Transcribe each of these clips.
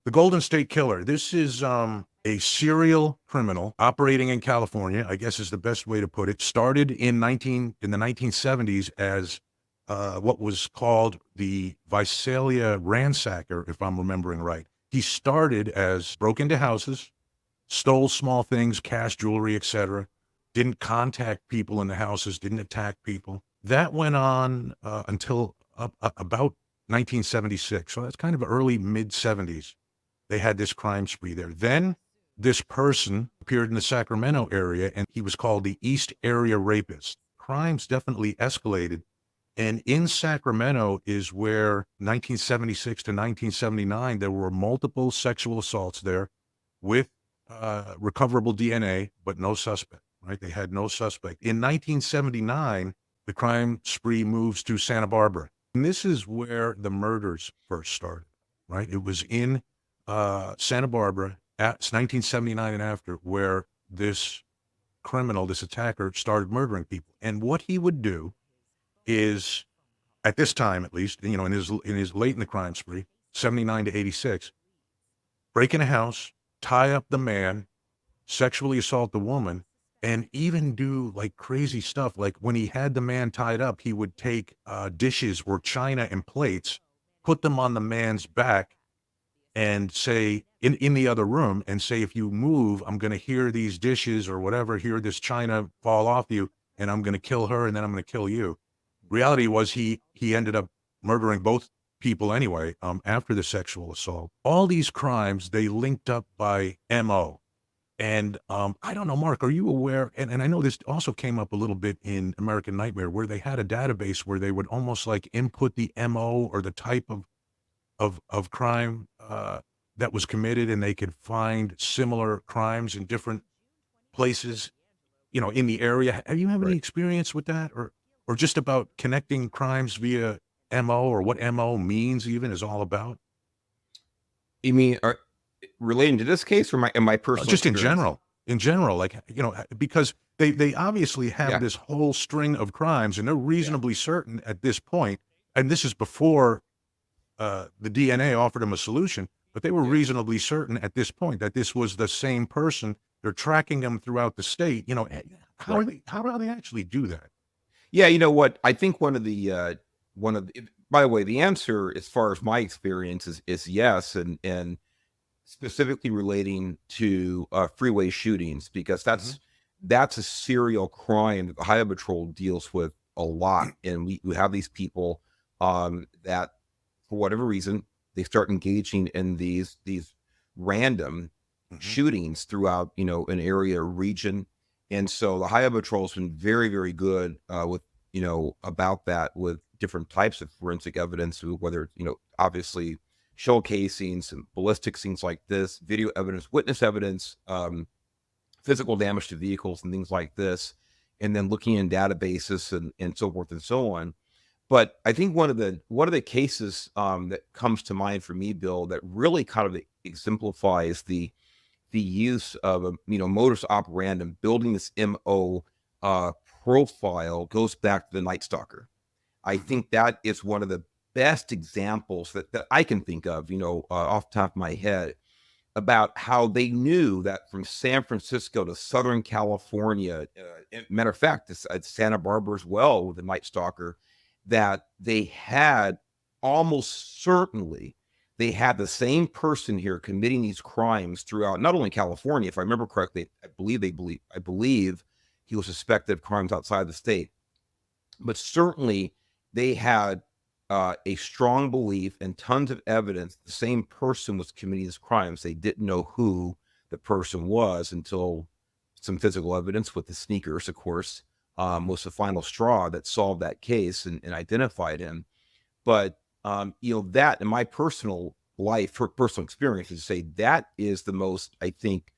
The Golden State Killer. This is a serial criminal operating in California, I guess is the best way to put it. Started in the 1970s as what was called the Visalia Ransacker, if I'm remembering right. He started as broke into houses, stole small things, cash, jewelry, etc. Didn't contact people in the houses, didn't attack people. That went on until about 1976. So that's kind of early mid 70s. They had this crime spree there. Then this person appeared in the Sacramento area, and he was called the East Area Rapist. Crimes definitely escalated. And in Sacramento is where 1976 to 1979, there were multiple sexual assaults there with recoverable DNA, but no suspect, right? They had no suspect. In 1979, the crime spree moves to Santa Barbara. And this is where the murders first started, right? It was in Santa Barbara at 1979 and after, where this criminal, this attacker, started murdering people. And what he would do is, at this time at least, in his late in the crime spree, 79 to 86, break in a house, tie up the man, sexually assault the woman, and even do like crazy stuff. Like when he had the man tied up, he would take dishes or china and plates, put them on the man's back, and say in the other room, and say, if you move, I'm going to hear these dishes or whatever, hear this china fall off you, and I'm going to kill her, and then I'm going to kill you. Reality was he ended up murdering both people anyway, after the sexual assault. All these crimes, they linked up by MO. And I don't know, Mark, are you aware? And I know this also came up a little bit in American Nightmare, where they had a database where they would almost like input the MO or the type of crime that was committed, and they could find similar crimes in different places, in the area. Have you have any Right. experience with that, or just about connecting crimes via MO, or what MO means even is all about? You mean relating to this case or my personal Just experience? in general, like, because they obviously have Yeah. this whole string of crimes, and they're Yeah. reasonably certain at this point, and this is before the DNA offered them a solution, but they were Yeah. reasonably certain at this point that this was the same person. They're tracking them throughout the state. Right. How do they actually do that? Yeah, you know what? I think one of the by the way, the answer as far as my experience is yes, and specifically relating to freeway shootings, because Hmm. that's a serial crime that the Highway Patrol deals with a lot, and we have these people that for whatever reason they start engaging in these random Hmm. shootings throughout an area or region. And so the Highway Patrol has been very, very good with about that, with different types of forensic evidence, whether obviously shell casings and ballistics, things like this, video evidence, witness evidence, physical damage to vehicles and things like this, and then looking in databases and so forth and so on. But I think one of the cases that comes to mind for me, Bill, that really kind of exemplifies the use of a modus operandi, building this MO uh, profile, goes back to the Night Stalker. I Hmm. think that is one of the best examples that I can think of, off the top of my head, about how they knew that from San Francisco to Southern California, matter of fact, it's at Santa Barbara as well with the Night Stalker, that they had almost certainly they had the same person here committing these crimes throughout not only California, if I remember correctly, I believe he was suspected of crimes outside the state, but certainly they had a strong belief and tons of evidence the same person was committing these crimes. They didn't know who the person was until some physical evidence with the sneakers, of course, was the final straw that solved that case and identified him. But that in my personal life, for personal experience, is to say that is the most, I think,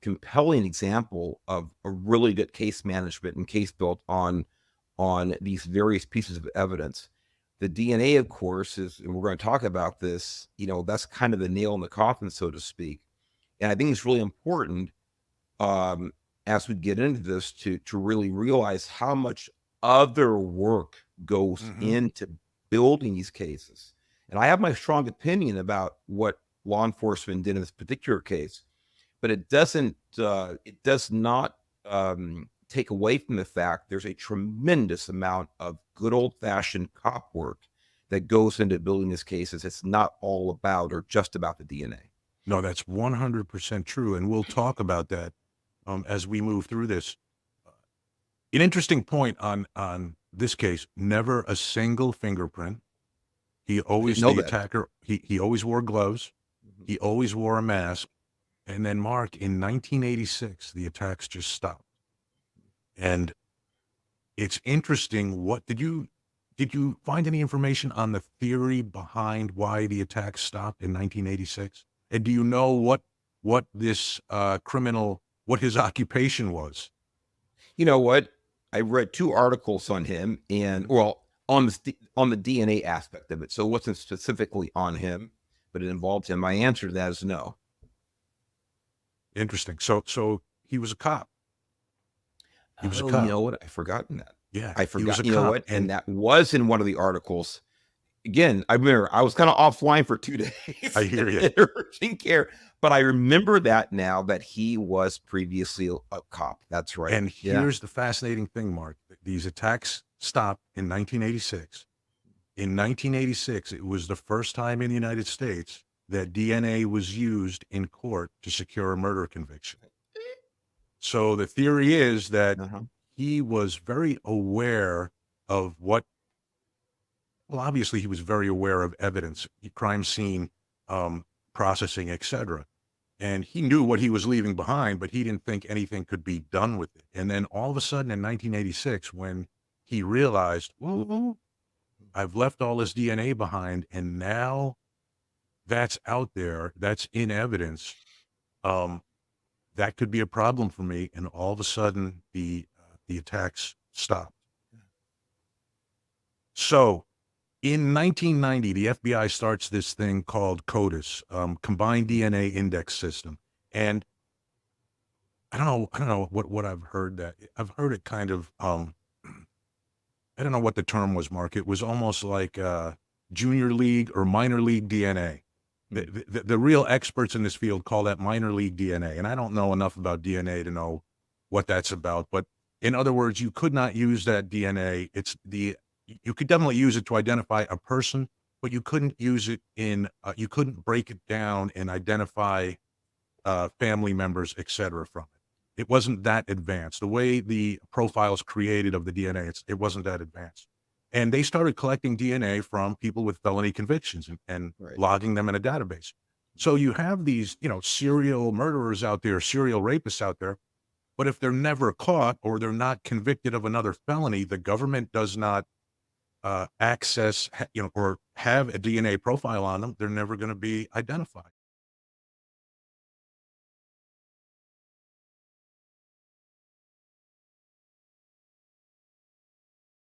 compelling example of a really good case management and case built on these various pieces of evidence. The DNA, of course, is, and we're going to talk about this, that's kind of the nail in the coffin, so to speak. And I think it's really important, um, as we get into this, to really realize how much other work goes Hmm. into building these cases. And I have my strong opinion about what law enforcement did in this particular case, but it does not take away from the fact there's a tremendous amount of good old fashioned cop work that goes into building these cases. It's not all about or just about the DNA. No, that's 100% true. And we'll talk about that as we move through this. An interesting point on this case, never a single fingerprint. He I didn't always, know the that. attacker, he always wore gloves. Mhm. He always wore a mask. And then, Mark, in 1986, the attacks just stopped. And it's interesting. What did you find any information on the theory behind why the attacks stopped in 1986? And do you know what this criminal, what his occupation was? You know what? I read two articles on him, and Mhm. well, on the DNA aspect of it. So it wasn't specifically on him, but it involved him. My answer to that is no. Interesting. So he was a cop. He was a Oh, you cop. know what? I've forgotten that. Yeah, I he was forgot. a You know cop. what? And And that was in one of the articles. Again, I remember I was kind of offline for 2 days I hear you. in urgent care, but I remember that now that he was previously a cop. That's right. And Yeah. here's the fascinating thing, Mark. These attacks stopped in 1986. In 1986, it was the first time in the United States that DNA was used in court to secure a murder conviction. So the theory is that Uh-huh. he was very aware of what, well, obviously he was very aware of evidence, crime scene processing, etc. And he knew what he was leaving behind, but he didn't think anything could be done with it. And then all of a sudden in 1986, when he realized, well, I've left all this DNA behind, and now that's out there, that's in evidence, um, that could be a problem for me. And all of a sudden, the attacks stopped. So in 1990, the FBI starts this thing called CODIS, Combined DNA Index System, and I don't know what I've heard that I've heard it kind of. I don't know what the term was, Mark. It was almost like junior league or minor league DNA. Hmm. The real experts in this field call that minor league DNA, and I don't know enough about DNA to know what that's about. But in other words, you could not use that DNA. You could definitely use it to identify a person, but you couldn't use it you couldn't break it down and identify family members, etc. from it. It wasn't that advanced. The way the profiles created of the DNA, it wasn't that advanced. And they started collecting DNA from people with felony convictions and Right. logging them in a database. So you have these, serial murderers out there, serial rapists out there, but if they're never caught or they're not convicted of another felony, the government does not access, or have a DNA profile on them. They're never going to be identified.